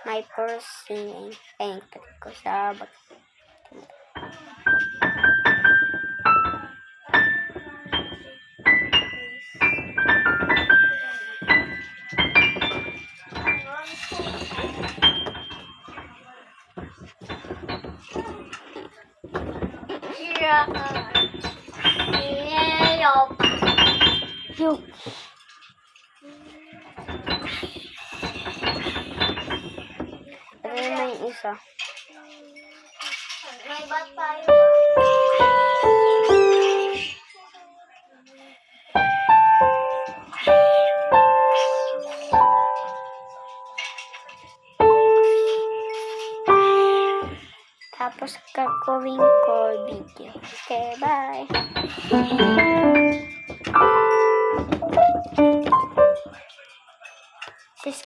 my first singing. Thank ko sa Ano na yung isa? May bat tayo. Tapos gagawin ko video. Okay, bye!